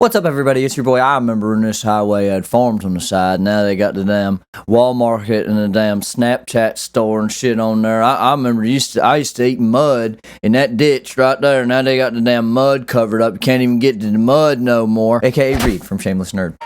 What's up, everybody? It's your boy. I remember when this highway had farms on the side. Now they got the damn Walmart and the damn Snapchat store and shit on there. I remember I used to eat mud in that ditch right there. Now they got the damn mud covered up. You can't even get to the mud no more. AKA Reed from Shameless Nerd.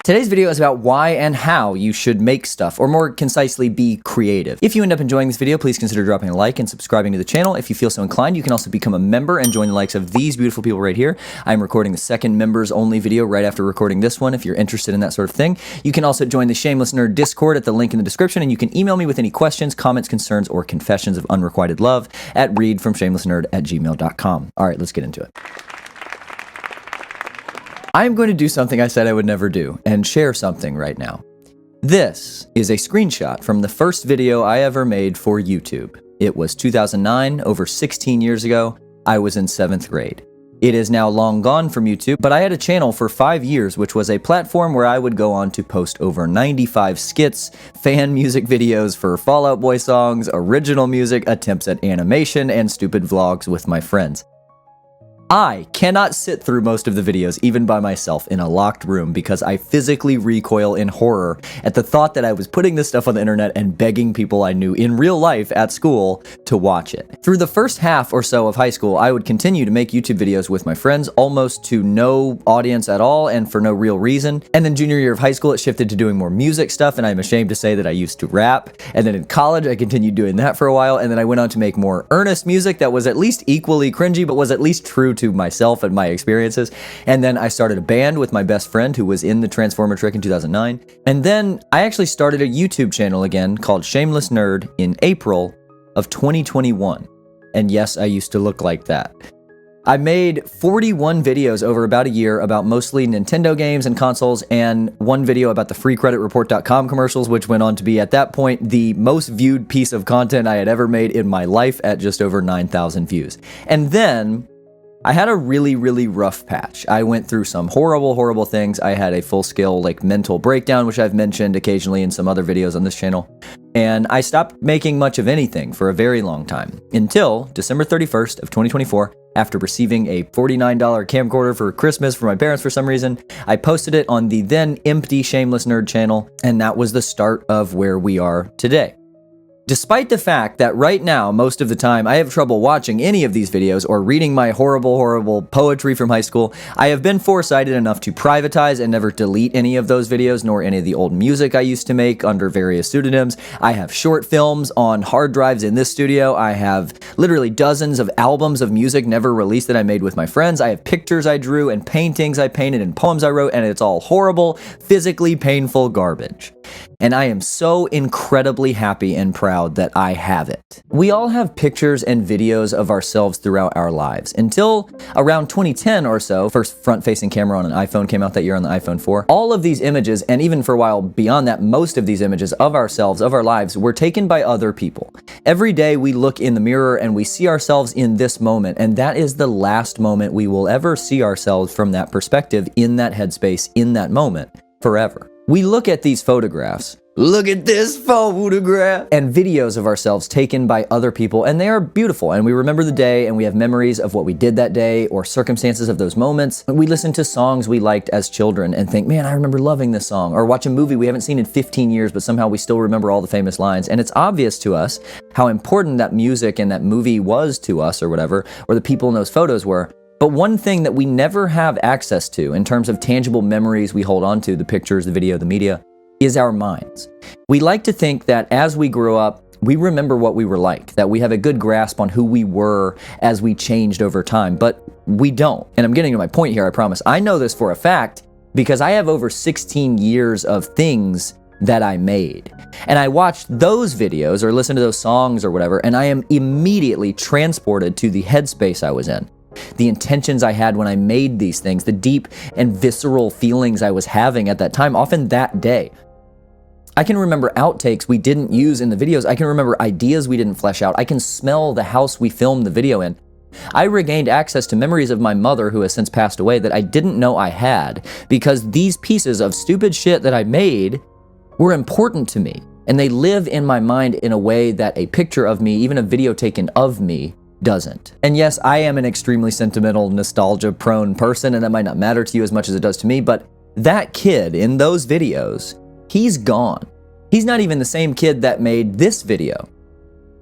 Today's video is about why and how you should make stuff, or more concisely, be creative. If you end up enjoying this video, please consider dropping a like and subscribing to the channel. If you feel so inclined, you can also become a member and join the likes of these beautiful people right here. I'm recording the second members only video right after recording this one if you're interested in that sort of thing. You can also join the Shameless Nerd Discord at the link in the description, and you can email me with any questions, comments, concerns, or confessions of unrequited love at reedfromshamelessnerd@gmail.com. All right, let's get into it. I'm going to do something I said I would never do and share something right now. This is a screenshot from the first video I ever made for YouTube. It was 2009, over 16 years ago. I was in 7th grade. It is now long gone from YouTube, but I had a channel for 5 years, which was a platform where I would go on to post over 95 skits, fan music videos for Fall Out Boy songs, original music, attempts at animation, and stupid vlogs with my friends. I cannot sit through most of the videos, even by myself, in a locked room because I physically recoil in horror at the thought that I was putting this stuff on the internet and begging people I knew in real life at school to watch it. Through the first half or so of high school, I would continue to make YouTube videos with my friends, almost to no audience at all and for no real reason. And then junior year of high school, it shifted to doing more music stuff, and I'm ashamed to say that I used to rap. And then in college, I continued doing that for a while, and then I went on to make more earnest music that was at least equally cringy, but was at least true to myself and my experiences. And then I started a band with my best friend who was in the Transformer trick in 2009. And then I actually started a YouTube channel again called Shameless Nerd in April of 2021. And yes, I used to look like that. I made 41 videos over about a year about mostly Nintendo games and consoles, and one video about the freecreditreport.com commercials, which went on to be, at that point, the most viewed piece of content I had ever made in my life at just over 9,000 views. And then I had a really rough patch. I went through some horrible things. I had a full-scale mental breakdown, which I've mentioned occasionally in some other videos on this channel. And I stopped making much of anything for a very long time, until December 31st of 2024, after receiving a $49 camcorder for Christmas from my parents for some reason. I posted it on the then empty Shameless Nerd channel, and that was the start of where we are today. Despite the fact that right now, most of the time, I have trouble watching any of these videos or reading my horrible poetry from high school, I have been foresighted enough to privatize and never delete any of those videos, nor any of the old music I used to make under various pseudonyms. I have short films on hard drives in this studio. I have literally dozens of albums of music never released that I made with my friends. I have pictures I drew and paintings I painted and poems I wrote, and it's all horrible, physically painful garbage. And I am so incredibly happy and proud that I have it. We all have pictures and videos of ourselves throughout our lives. Until around 2010 or so, first front-facing camera on an iPhone came out that year on the iPhone 4. All of these images, and even for a while beyond that, most of these images of ourselves, of our lives, were taken by other people. Every day we look in the mirror and we see ourselves in this moment, and that is the last moment we will ever see ourselves from that perspective, in that headspace, in that moment, forever. We look at these photographs, look at this photograph, and videos of ourselves taken by other people, and they are beautiful, and we remember the day, and we have memories of what we did that day, or circumstances of those moments. We listen to songs we liked as children and think, man, I remember loving this song, or watch a movie we haven't seen in 15 years, but somehow we still remember all the famous lines, and it's obvious to us how important that music and that movie was to us, or whatever, or the people in those photos were. But one thing that we never have access to in terms of tangible memories we hold on to, the pictures, the video, the media, is our minds. We like to think that as we grow up, we remember what we were like, that we have a good grasp on who we were as we changed over time, but we don't. And I'm getting to my point here, I promise. I know this for a fact because I have over 16 years of things that I made. And I watched those videos or listened to those songs or whatever, and I am immediately transported to the headspace I was in. The intentions I had when I made these things, the deep and visceral feelings I was having at that time, often that day. I can remember outtakes we didn't use in the videos. I can remember ideas we didn't flesh out. I can smell the house we filmed the video in. I regained access to memories of my mother, who has since passed away, that I didn't know I had, because these pieces of stupid shit that I made were important to me, and they live in my mind in a way that a picture of me, even a video taken of me, doesn't. And yes, I am an extremely sentimental, nostalgia-prone person, and that might not matter to you as much as it does to me, but that kid in those videos, he's gone. He's not even the same kid that made this video,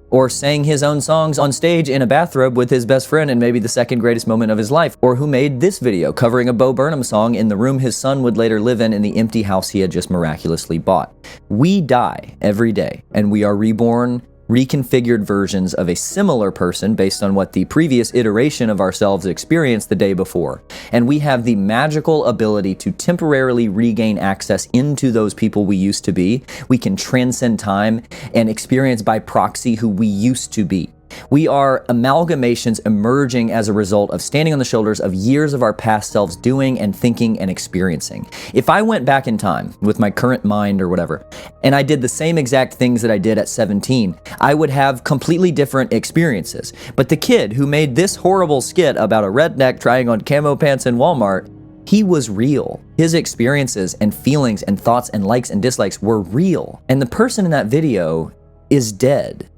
or sang his own songs on stage in a bathrobe with his best friend in maybe the second greatest moment of his life, or who made this video covering a Bo Burnham song in the room his son would later live in the empty house he had just miraculously bought. We die every day, and we are reborn, reconfigured versions of a similar person based on what the previous iteration of ourselves experienced the day before. And we have the magical ability to temporarily regain access into those people we used to be. We can transcend time and experience by proxy who we used to be. We are amalgamations emerging as a result of standing on the shoulders of years of our past selves doing and thinking and experiencing. If I went back in time with my current mind or whatever, and I did the same exact things that I did at 17, I would have completely different experiences. But the kid who made this horrible skit about a redneck trying on camo pants in Walmart, he was real. His experiences and feelings and thoughts and likes and dislikes were real. And the person in that video is dead.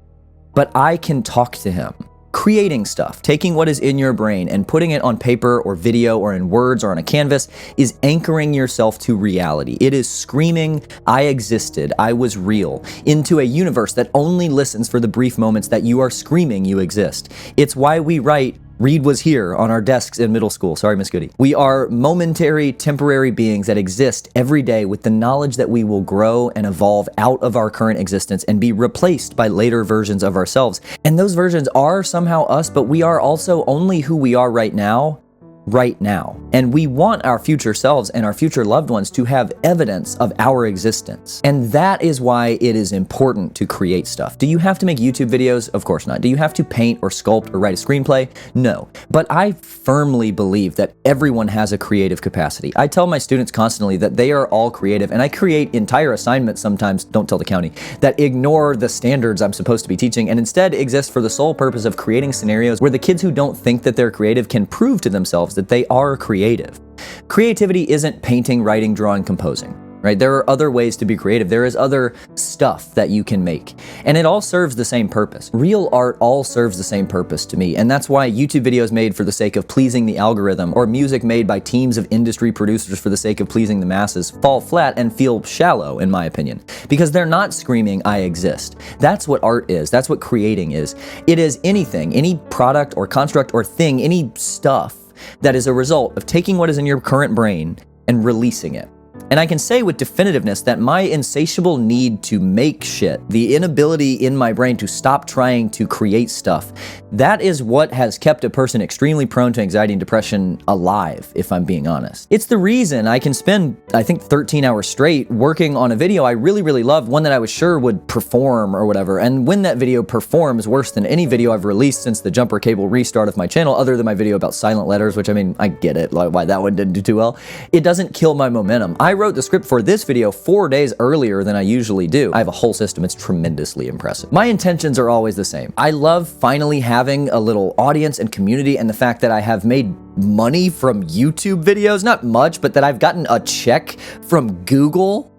But I can talk to him. Creating stuff, taking what is in your brain and putting it on paper or video or in words or on a canvas is anchoring yourself to reality. It is screaming, I existed, I was real, into a universe that only listens for the brief moments that you are screaming you exist. It's why we write Reed was here on our desks in middle school. Sorry, Miss Goody. We are momentary, temporary beings that exist every day with the knowledge that we will grow and evolve out of our current existence and be replaced by later versions of ourselves. And those versions are somehow us, but we are also only who we are right now. And we want our future selves and our future loved ones to have evidence of our existence. And that is why it is important to create stuff. Do you have to make YouTube videos? Of course not. Do you have to paint or sculpt or write a screenplay? No. But I firmly believe that everyone has a creative capacity. I tell my students constantly that they are all creative, and I create entire assignments sometimes, don't tell the county, that ignore the standards I'm supposed to be teaching and instead exist for the sole purpose of creating scenarios where the kids who don't think that they're creative can prove to themselves that they are creative. Creativity isn't painting, writing, drawing, composing, right? There are other ways to be creative. There is other stuff that you can make, and it all serves the same purpose. Real art all serves the same purpose to me, and that's why YouTube videos made for the sake of pleasing the algorithm, or music made by teams of industry producers for the sake of pleasing the masses, fall flat and feel shallow, in my opinion, because they're not screaming, I exist. That's what art is. That's what creating is. It is anything, any product or construct or thing, any stuff that is a result of taking what is in your current brain and releasing it. And I can say with definitiveness that my insatiable need to make shit, the inability in my brain to stop trying to create stuff, that is what has kept a person extremely prone to anxiety and depression alive, if I'm being honest. It's the reason I can spend, I think, 13 hours straight working on a video I really, really loved, one that I was sure would perform or whatever. And when that video performs worse than any video I've released since the jumper cable restart of my channel, other than my video about silent letters, which, I mean, I get it, like why that one didn't do too well, it doesn't kill my momentum. I wrote the script for this video 4 days earlier than I usually do. I have a whole system. It's tremendously impressive. My intentions are always the same. I love finally having a little audience and community, and the fact that I have made money from YouTube videos, not much, but that I've gotten a check from Google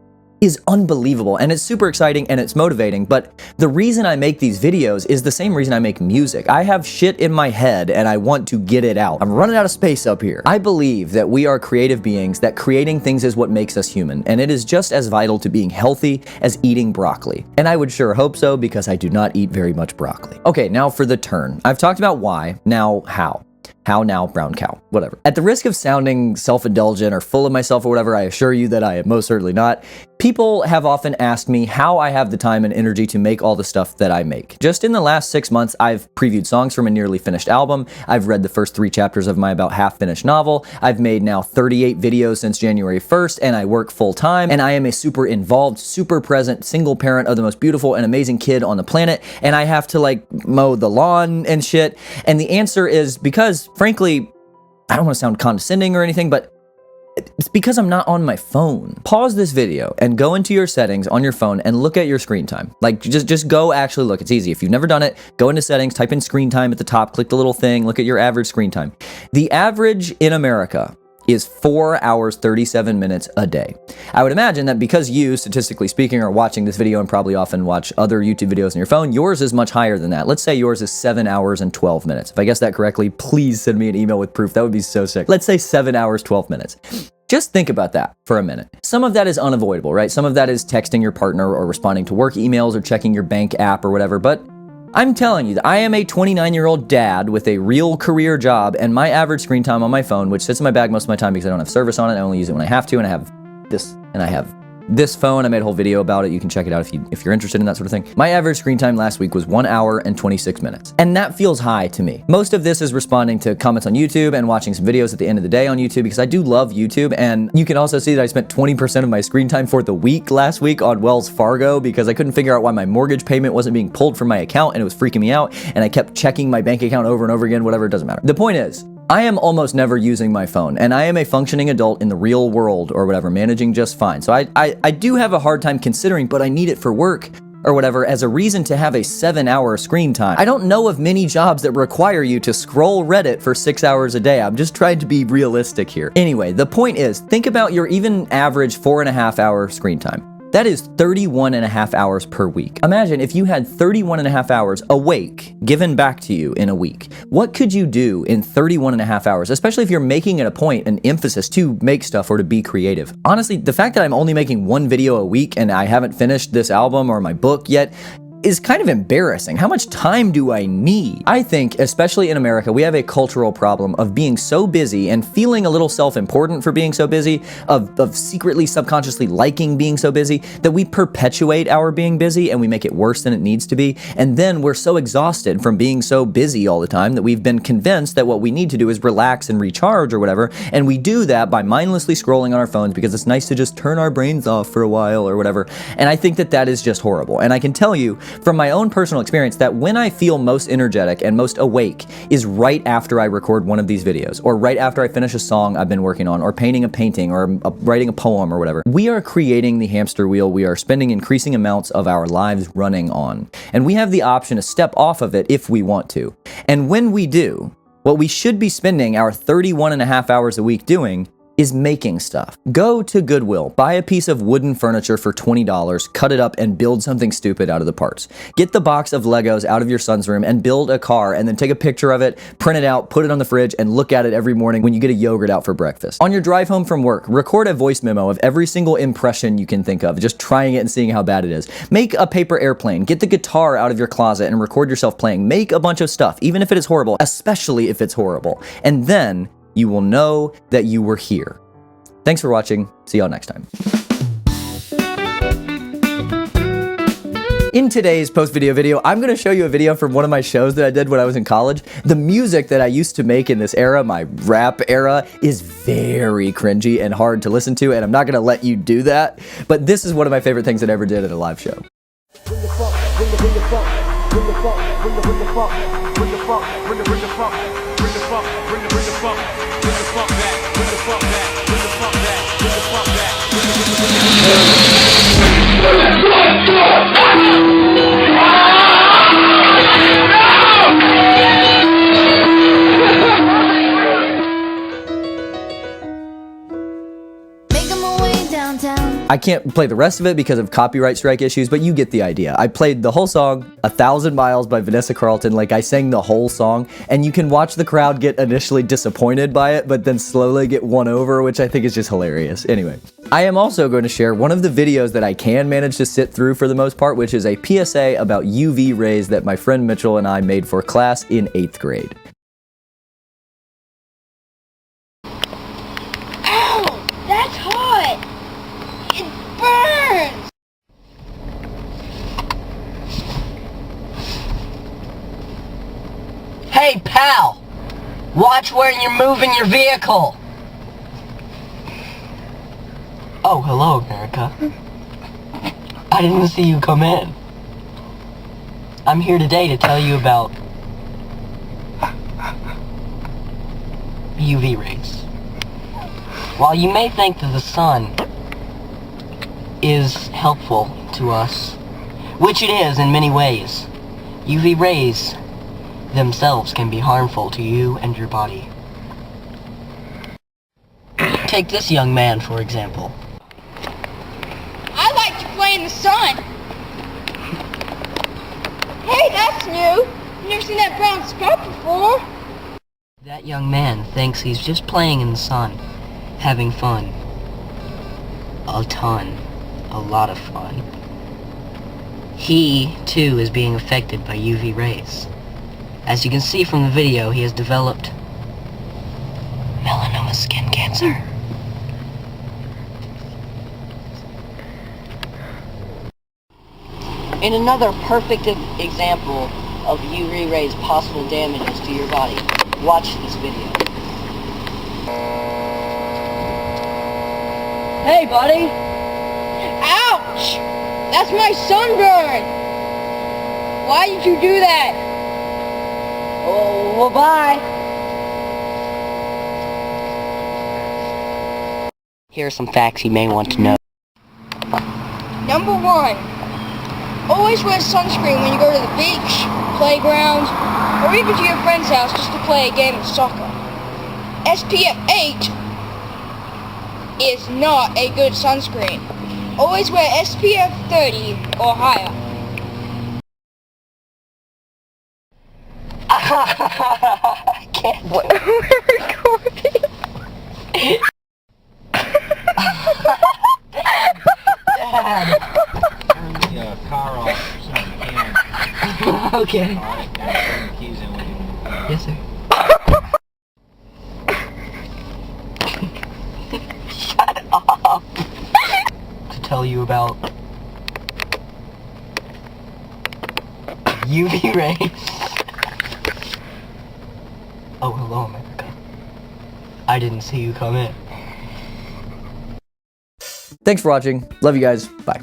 is unbelievable, and it's super exciting and it's motivating. But the reason I make these videos is the same reason I make music. I have shit in my head and I want to get it out. I'm running out of space up here. I believe that we are creative beings, that creating things is what makes us human, and it is just as vital to being healthy as eating broccoli. And I would sure hope so, because I do not eat very much broccoli. Okay, now for the turn. I've talked about why, now how. How now, brown cow, whatever. At the risk of sounding self-indulgent or full of myself or whatever, I assure you that I am most certainly not. People have often asked me how I have the time and energy to make all the stuff that I make. Just in the last 6 months, I've previewed songs from a nearly finished album. I've read the first 3 chapters of my about half-finished novel. I've made now 38 videos since January 1st, and I work full-time, and I am a super involved, super present, single parent of the most beautiful and amazing kid on the planet, and I have to, like, mow the lawn and shit. And the answer is because, frankly, I don't want to sound condescending or anything, but it's because I'm not on my phone. Pause this video and go into your settings on your phone and look at your screen time. Like, just go actually look. It's easy. If you've never done it, go into settings, type in screen time at the top, click the little thing, look at your average screen time. The average in America is 4 hours, 37 minutes a day. I would imagine that because you, statistically speaking, are watching this video and probably often watch other YouTube videos on your phone, yours is much higher than that. Let's say yours is 7 hours and 12 minutes. If I guessed that correctly, please send me an email with proof. That would be so sick. Let's say 7 hours, 12 minutes. Just think about that for a minute. Some of that is unavoidable, right? Some of that is texting your partner or responding to work emails or checking your bank app or whatever, but I'm telling you that I am a 29-year-old dad with a real career job, and my average screen time on my phone, which sits in my bag most of my time because I don't have service on it, I only use it when I have to, and I have this phone. I made a whole video about it. You can check it out if you're interested in that sort of thing. My average screen time last week was 1 hour and 26 minutes. And that feels high to me. Most of this is responding to comments on YouTube and watching some videos at the end of the day on YouTube because I do love YouTube. And you can also see that I spent 20% of my screen time for the week last week on Wells Fargo because I couldn't figure out why my mortgage payment wasn't being pulled from my account and it was freaking me out. And I kept checking my bank account over and over again, whatever, it doesn't matter. The point is, I am almost never using my phone, and I am a functioning adult in the real world or whatever, managing just fine. So I do have a hard time considering, but I need it for work or whatever as a reason to have a 7-hour screen time. I don't know of many jobs that require you to scroll Reddit for 6 hours a day. I'm just trying to be realistic here. Anyway, the point is, think about your even average 4.5-hour screen time. That is 31.5 hours per week. Imagine if you had 31.5 hours awake given back to you in a week. What could you do in 31.5 hours, especially if you're making it a point, an emphasis to make stuff or to be creative? Honestly, the fact that I'm only making one video a week and I haven't finished this album or my book yet is kind of embarrassing. How much time do I need? I think, especially in America, we have a cultural problem of being so busy and feeling a little self-important for being so busy, of secretly, subconsciously liking being so busy, that we perpetuate our being busy and we make it worse than it needs to be. And then we're so exhausted from being so busy all the time that we've been convinced that what we need to do is relax and recharge or whatever. And we do that by mindlessly scrolling on our phones because it's nice to just turn our brains off for a while or whatever. And I think that that is just horrible. And I can tell you, from my own personal experience, that when I feel most energetic and most awake is right after I record one of these videos, or right after I finish a song I've been working on, or painting a painting, or writing a poem or whatever. We are creating the hamster wheel we are spending increasing amounts of our lives running on. And we have the option to step off of it if we want to. And when we do, what we should be spending our 31.5 hours a week doing is making stuff. Go to Goodwill, buy a piece of wooden furniture for $20, cut it up and build something stupid out of the parts. Get the box of Legos out of your son's room and build a car, and then take a picture of it, print it out, put it on the fridge, and look at it every morning when you get a yogurt out for breakfast. On your drive home from work, record a voice memo of every single impression you can think of, just trying it and seeing how bad it is. Make a paper airplane, get the guitar out of your closet and record yourself playing. Make a bunch of stuff, even if it is horrible, especially if it's horrible. And then you will know that you were here. Thanks for watching. See y'all next time. In today's post-video video, I'm going to show you a video from one of my shows that I did when I was in college. The music that I used to make in this era, my rap era, is very cringy and hard to listen to, and I'm not going to let you do that. But this is one of my favorite things that I ever did at a live show. Bring the funk, bring the funk, bring the funk, bring the funk, bring the funk, bring the funk, bring the funk, bring the funk, bring the funk, bring the funk back, bring the funk back, bring the funk back, bring the funk back, bring the Making my way downtown. I can't play the rest of it because of copyright strike issues, but you get the idea. I played the whole song, 1,000 Miles by Vanessa Carlton, like I sang the whole song, and you can watch the crowd get initially disappointed by it, but then slowly get won over, which I think is just hilarious. Anyway, I am also going to share one of the videos that I can manage to sit through for the most part, which is a PSA about UV rays that my friend Mitchell and I made for class in 8th grade. Ow! That's hot! It burns! Hey, pal! Watch where you're moving your vehicle! Oh, hello, America. I didn't see you come in. I'm here today to tell you about UV rays. While you may think that the sun is helpful to us, which it is in many ways, UV rays themselves can be harmful to you and your body. take this young man, for example. I like to play in the sun. Hey, that's new. I've never seen that brown spot before. That young man thinks he's just playing in the sun, having fun. A ton. A lot of fun. He, too, is being affected by UV rays. As you can see from the video, he has developed melanoma skin cancer. In another perfect example of UV rays' possible damages to your body, watch this video. Hey, buddy! Ouch! That's my sunburn! Why did you do that? Oh, well, bye! Here are some facts you may want to know. Number 1. Always wear sunscreen when you go to the beach, playground, or even to your friend's house just to play a game of soccer. SPF 8 is not a good sunscreen. Always wear SPF 30 or higher. I can't. We're recording. Dad. Turn the car off so you can. Okay. Alright, turn the keys in with you. Yes, sir. Shut up. To tell you about UV rays. Oh, hello, America. I didn't see you come in. Thanks for watching. Love you guys. Bye.